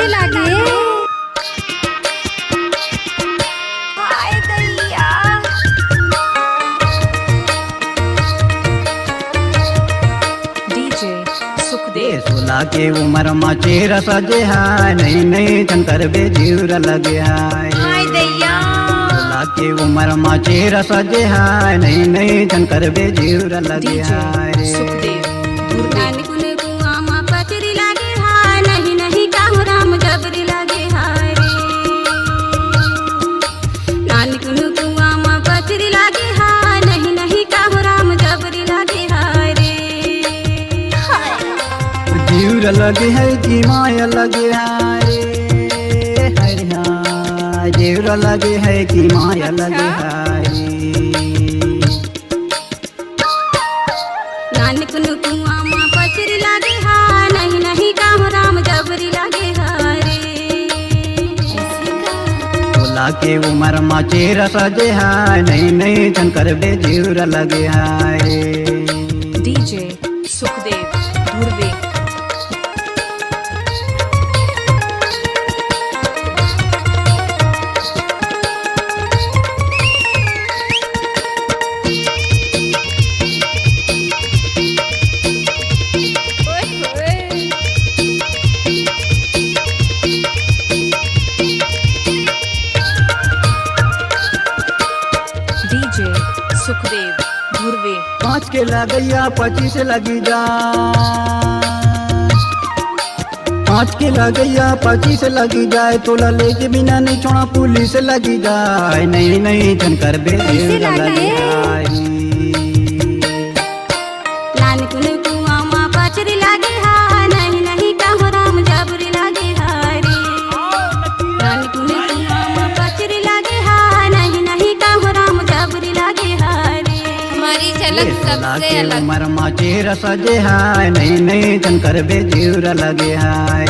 कैसे लागे? हाय दैया। डीजे सुखदेव। सोला के उम्र में चेहरा सजे है, नहीं नहीं शंकर बेजूर लगे है। हाय दैया। सोला के उम्र में चेहरा सजे है, नहीं नहीं शंकर बेजूर लगे डीजे है। सुखदेव दुर्गे। नानी कुने कुआं मां पचरी लागे हाय, नहीं नहीं काहू राम जबरी लागे हाय रे। नानी कुने कुआं मां पचरी लागे हाय, नहीं नहीं काहू राम जबरी लागे हाय रे। जीवर लगे है कि माया लगे है, हरि हाँ। जीवर लगे है कि माया लगे है। नानी कुने कुआं मां पचरी लागे हाय, नहीं नहीं काहू राम जबरी लागे हाय रे। सोला के उम्र में चेहरा सजे है, नहीं नहीं शंकर बेजूर लगे है। डीजे सुखदेव दुर्गे। डीजे सुखदेव धुर्वे। 5 के लगैया 25 लगी जा, 5 के लगैया 25 लगी जाए। तोला लेके बिना नहीं छोड़ा पुलिस लगी जाए, नहीं नहीं शंकर बेजूर लगे है। नानी कुने कुआं मां पचरी लागे हाय, नहीं नहीं काहू राम जबरी लागे हाय रे। नानी कुने कुआं मां पचरी लागे हाय, नहीं नहीं काहू राम जबरी लागे हाय रे। हमारी झलक सोला सबसे के अलग। उम्र में चेहरा सजे है, नहीं नहीं शंकर बेजूर लगे है।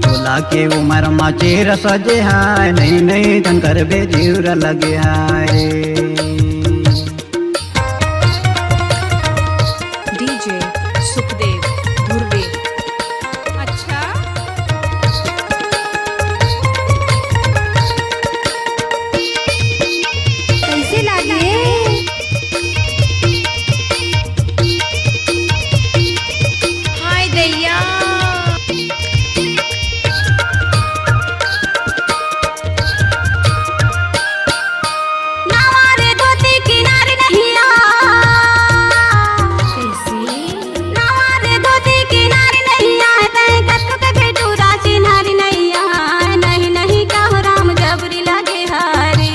सोला के उम्र में चेहरा सजे है, नहीं नहीं शंकर बेजूर लगे है। डीजे सुखदेव धुर्वे। अच्छा कैसे लागे? हाय दैया। नवारे धोती किनारे नहीं आ। कैसे? नवारे धोती किनारे नहीं आए, तय कत्तो के बेटू राशि नारी नहीं आए, नहीं नहीं काहू राम जबरी लागे हारे।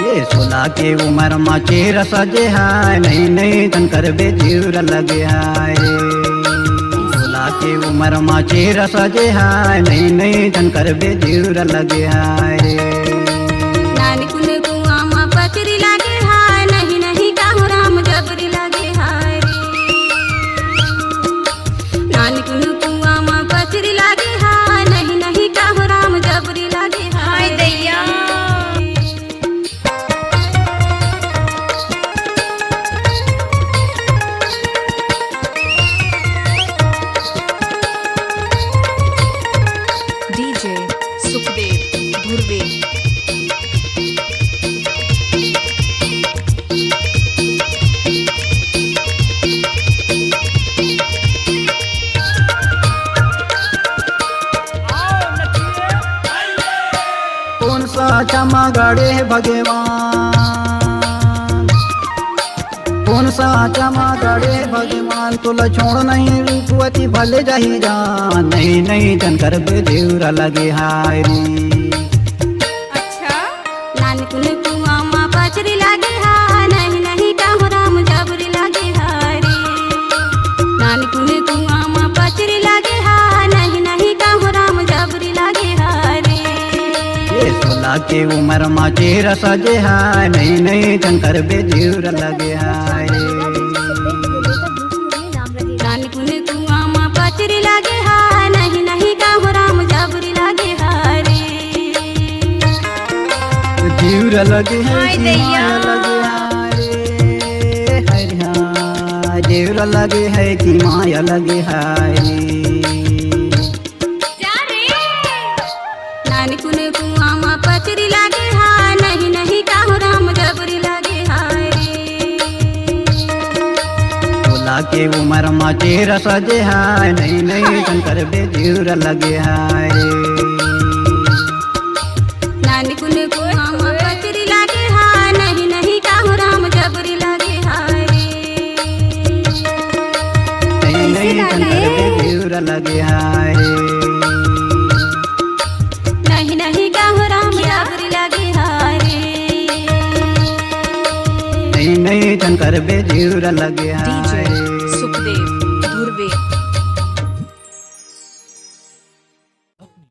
ये सोला के उम्र में चेहरा सजे है, नहीं नहीं शंकर बेजूर लगे है। सोला के उम्र में चेहरा सजे है, नहीं नहीं शंकर बेजूर लगे है। नानी कुने कुआं मां पचरी लागे हाय, नहीं नहीं काहू राम जबरी लागे हाय रे। नानी कुने कुआं मां पचरी लागे हाय, नहीं नहीं काहू राम जबरी लागे हाय दैया। डीजे सुखदेव धुर्वे। कौन सा क्षमा गाड़े है भगवान, कौन सा क्षमा गाड़े है भगवान। तोला छोड़ नहीं रूपवती भले जाही जान, नहीं नहीं शंकर बेजूर लगे हाय। अच्छा नानी कुने कुआं मां पचरी लागे हाय, नहीं नहीं काहू राम जबरी लागे हाय रे। नानी कुने कुआं मां पचरी लागे हाय, नहीं नहीं काहू राम जबरी लागे हाय रे। ये सोला के उम्र में चेहरा सजे है, नहीं नहीं शंकर बेजूर लगे है। नानी कुने कुआं मां पचरी लागे हाय, नहीं नहीं काहू राम जबरी लागे हाय रे। जीवर लगे है हाय कि दैया। माया लगे है। हरि हाँ। जीवर जीवर लगे है कि माया लगे हाय नानकुन कुआं में पचरी लागे हाय नहीं नहीं काहो राम जबरी लागे हाय सोलह के उम्र में चेहरा सजे हाय नहीं नहीं शंकर बे जीवर लगे हाय नानकुन कुआं में पचरी लागे हाय नहीं नहीं काहो राम जबरी लागे हाय नहीं नहीं शंकर बे जीवर लगे हाय नहीं नहीं काहो राम जबरी लागे हाय नहीं नहीं शंकर बे जीवर लगे DJ हाय सुखदेव